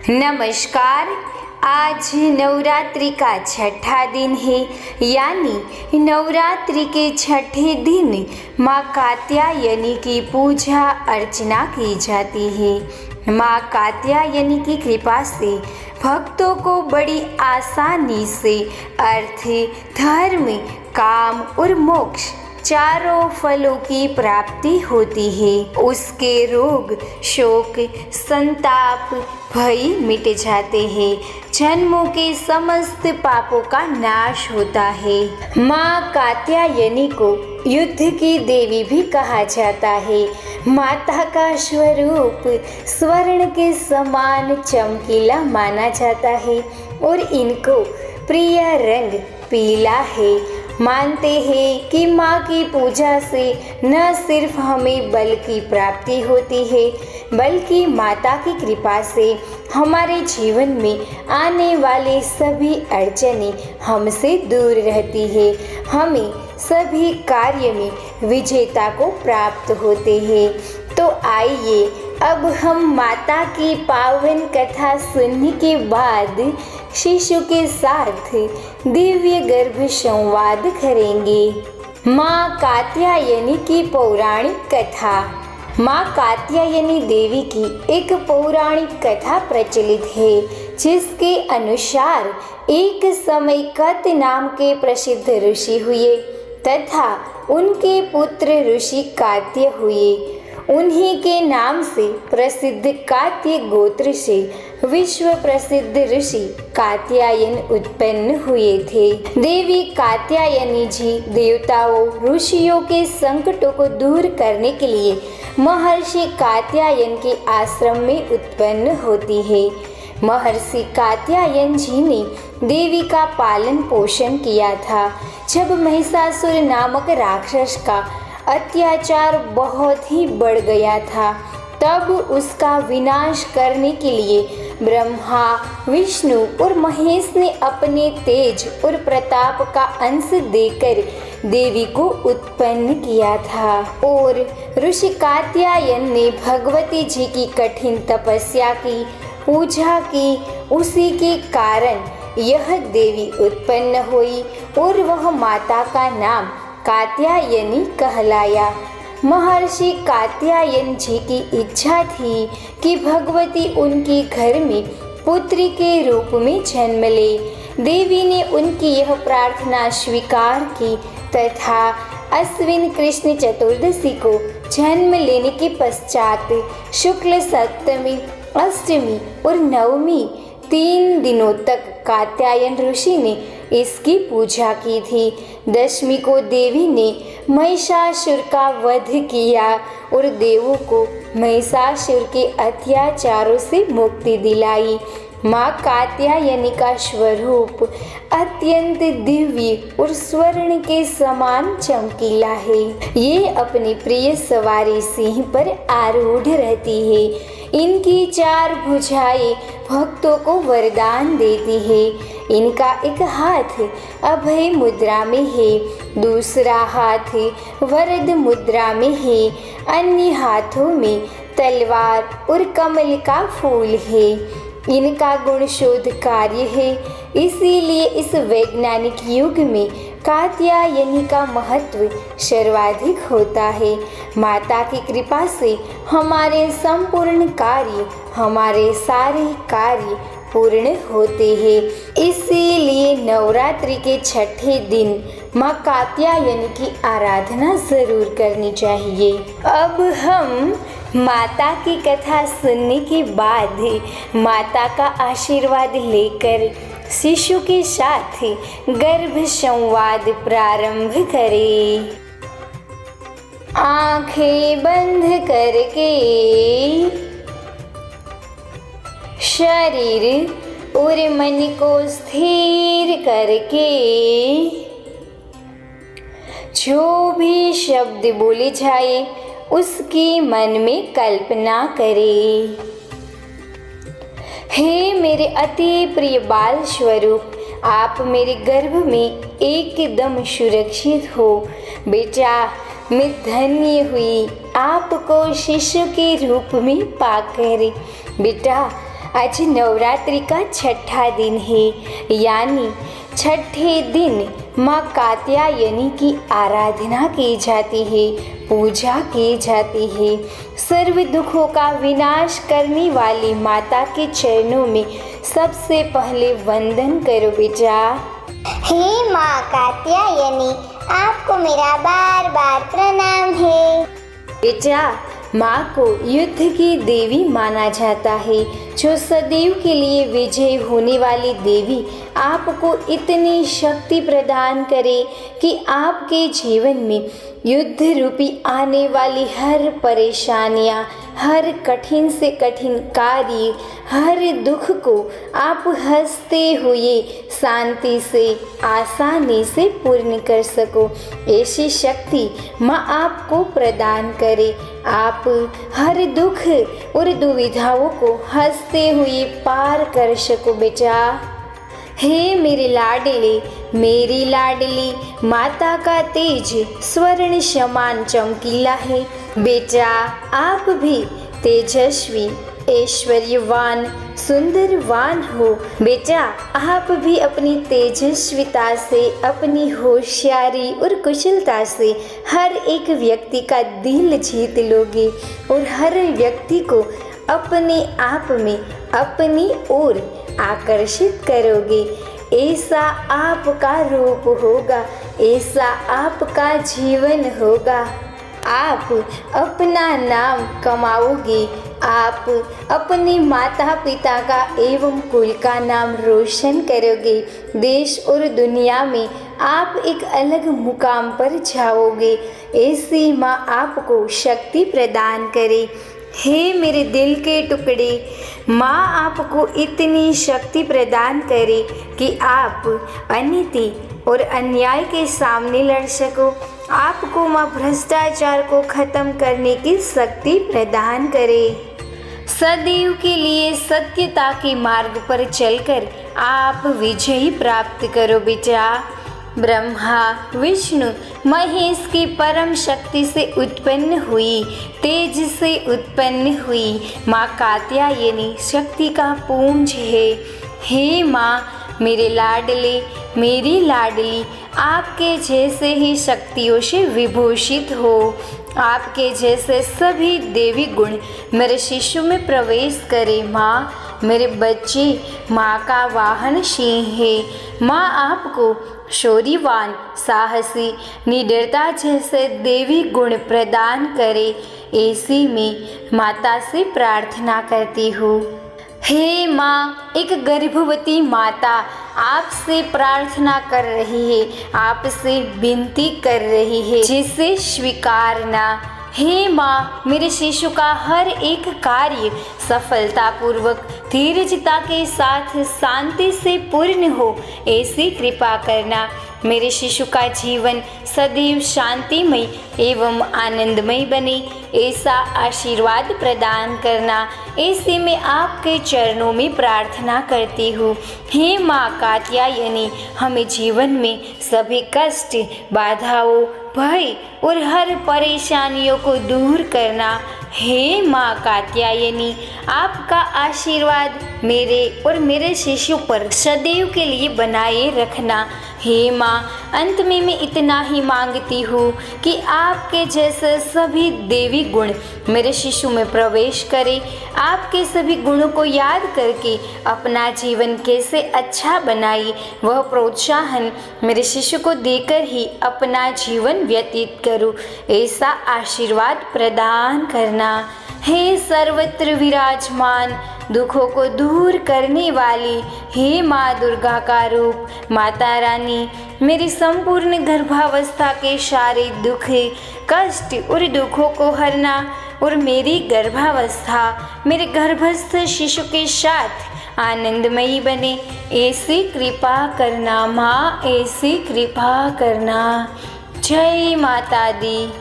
नमस्कार। आज नवरात्रि का छठा दिन है, यानी नवरात्रि के छठे दिन माँ कात्यायनी की पूजा अर्चना की जाती है। माँ कात्यायनी की कृपा से भक्तों को बड़ी आसानी से अर्थ, धर्म, काम और मोक्ष चारों फलों की प्राप्ति होती है। उसके रोग, शोक, संताप, भय मिट जाते हैं। जन्मों के समस्त पापों का नाश होता है। माँ कात्यायनी को युद्ध की देवी भी कहा जाता है। माता का स्वरूप स्वर्ण के समान चमकीला माना जाता है और इनको प्रिय रंग पीला है। मानते हैं कि माँ की पूजा से न सिर्फ हमें बल की प्राप्ति होती है, बल्कि माता की कृपा से हमारे जीवन में आने वाले सभी अड़चनें हमसे दूर रहती है। हमें सभी कार्य में विजेता को प्राप्त होते हैं। तो आइए अब हम माता की पावन कथा सुनने के बाद शिशु के साथ दिव्य गर्भ संवाद करेंगे। माँ कात्यायनी की पौराणिक कथा। माँ कात्यायनी देवी की एक पौराणिक कथा प्रचलित है, जिसके अनुसार एक समय कत नाम के प्रसिद्ध ऋषि हुए तथा उनके पुत्र ऋषि कात्य हुए। उन्हीं के नाम से प्रसिद्ध कात्य गोत्र से विश्व प्रसिद्ध ऋषि कात्यायन उत्पन्न हुए थे। देवी कात्यायनी जी देवताओं, ऋषियों के संकटों को दूर करने के लिए महर्षि कात्यायन के आश्रम में उत्पन्न होती है। महर्षि कात्यायन जी ने देवी का पालन पोषण किया था। जब महिषासुर नामक राक्षस का अत्याचार बहुत ही बढ़ गया था, तब उसका विनाश करने के लिए ब्रह्मा, विष्णु और महेश ने अपने तेज और प्रताप का अंश देकर देवी को उत्पन्न किया था। और ऋषि कात्यायन ने भगवती जी की कठिन तपस्या की, पूजा की। उसी के कारण यह देवी उत्पन्न हुई और वह माता का नाम कात्यायनी कहलाया। महर्षि कात्यायन जी की इच्छा थी कि भगवती उनके घर में पुत्री के रूप में जन्म ले। देवी ने उनकी यह प्रार्थना स्वीकार की तथा अश्विन कृष्ण चतुर्दशी को जन्म लेने के पश्चात शुक्ल सप्तमी, अष्टमी और नवमी 3 दिनों तक कात्यायन ऋषि ने इसकी पूजा की थी। दशमी को देवी ने महिषासुर का वध किया और देवों को महिषासुर के अत्याचारों से मुक्ति दिलाई। माँ कात्यायनी का स्वरूप अत्यंत दिव्य और स्वर्ण के समान चमकीला है। ये अपनी प्रिय सवारी सिंह पर आरूढ़ रहती है। इनकी 4 भुजाएं भक्तों को वरदान देती है। इनका एक हाथ अभय मुद्रा में है, दूसरा हाथ वरद मुद्रा में है, अन्य हाथों में तलवार और कमल का फूल है। इनका गुण शोध कार्य है, इसीलिए इस वैज्ञानिक युग में कात्यायनी का महत्व सर्वाधिक होता है। माता की कृपा से हमारे संपूर्ण कार्य, हमारे सारे कार्य पूर्ण होते हैं। इसीलिए नवरात्रि के छठे दिन माँ कात्यायनी की आराधना जरूर करनी चाहिए। अब हम माता की कथा सुनने के बाद माता का आशीर्वाद लेकर शिशु के साथ गर्भ संवाद प्रारंभ करें। आंखें बंद करके शरीर और मन को स्थिर करके जो भी शब्द बोले जाए उसकी मन में कल्पना करें। हे मेरे अति प्रिय बाल स्वरूप, आप मेरे गर्भ में एकदम सुरक्षित हो। बेटा, मैं धन्य हुई आपको शिशु के रूप में पाकर। बेटा, आज नवरात्रि का छठा दिन है, यानी छठे दिन माँ कात्यायनी की आराधना की जाती है, पूजा की जाती है। सर्व दुखों का विनाश करने वाली माता के चरणों में सबसे पहले वंदन करो बेटा। हे माँ कात्यायनी, आपको मेरा बार बार प्रणाम है। बेटा, माँ को युद्ध की देवी माना जाता है, जो सदैव के लिए विजय होने वाली देवी आपको इतनी शक्ति प्रदान करे कि आपके जीवन में युद्ध रूपी आने वाली हर परेशानियाँ, हर कठिन से कठिन कार्य, हर दुख को आप हंसते हुए शांति से, आसानी से पूर्ण कर सको। ऐसी शक्ति माँ आपको प्रदान करे। आप हर दुख और दुविधाओं को हंसते हुए पार कर सको बेटा। हे मेरे लाडले, मेरी लाडली, माता का तेज स्वर्ण समान चमकीला है। बेटा, आप भी तेजस्वी, ऐश्वर्यवान, सुंदरवान हो। बेटा, आप भी अपनी तेजस्विता से, अपनी होशियारी और कुशलता से हर एक व्यक्ति का दिल जीत लोगे और हर व्यक्ति को अपने आप में अपनी ओर आकर्षित करोगे। ऐसा आपका रूप होगा, ऐसा आपका जीवन होगा। आप अपना नाम कमाओगे, आप अपने माता पिता का एवं कुल का नाम रोशन करोगे। देश और दुनिया में आप एक अलग मुकाम पर जाओगे। ऐसी माँ आपको शक्ति प्रदान करे। हे मेरे दिल के टुकड़े, माँ आपको इतनी शक्ति प्रदान करे कि आप अनीति और अन्याय के सामने लड़ सको। आपको माँ भ्रष्टाचार को खत्म करने की शक्ति प्रदान करे। सदैव के लिए सत्यता के मार्ग पर चलकर आप विजय प्राप्त करो बेटा। ब्रह्मा, विष्णु, महेश की परम शक्ति से उत्पन्न हुई, तेज से उत्पन्न हुई माँ कात्यायनी शक्ति का पुंज है। हे माँ, मेरे लाडले, मेरी लाडली, आपके जैसे ही शक्तियों से विभूषित हो। आपके जैसे सभी देवी गुण मेरे शिशु में प्रवेश करे। माँ, मेरे बच्चे माँ का वाहन सिंह है। माँ आपको शौर्यवान, साहसी, निडरता जैसे देवी गुण प्रदान करे। ऐसी में माता से प्रार्थना करती हूँ। हे माँ, एक गर्भवती माता आपसे प्रार्थना कर रही है, आपसे विनती कर रही है, जिसे स्वीकारना। हे माँ, मेरे शिशु का हर एक कार्य सफलतापूर्वक, धीरजता के साथ, शांति से पूर्ण हो, ऐसी कृपा करना। मेरे शिशु का जीवन सदैव शांतिमय एवं आनंदमय बने, ऐसा आशीर्वाद प्रदान करना। ऐसे में आपके चरणों में प्रार्थना करती हूँ। हे माँ कात्यायनी, हमें जीवन में सभी कष्ट, बाधाओं, भय और हर परेशानियों को दूर करना। हे माँ कात्यायनी, आपका आशीर्वाद मेरे और मेरे शिशु पर सदैव के लिए बनाए रखना। हे माँ, अंत में मैं इतना ही मांगती हूँ कि आपके जैसे सभी देवी गुण मेरे शिशु में प्रवेश करें। आपके सभी गुणों को याद करके अपना जीवन कैसे अच्छा बनाए, वह प्रोत्साहन मेरे शिशु को देकर ही अपना जीवन व्यतीत करूँ, ऐसा आशीर्वाद प्रदान करना। हे सर्वत्र विराजमान, दुखों को दूर करने वाली, हे माँ दुर्गा का रूप, माता रानी, मेरी संपूर्ण गर्भावस्था के सारे दुख, कष्ट और दुखों को हरना और मेरी गर्भावस्था मेरे गर्भस्थ शिशु के साथ आनंदमयी बने, ऐसी कृपा करना माँ, ऐसी कृपा करना। जय माता दी।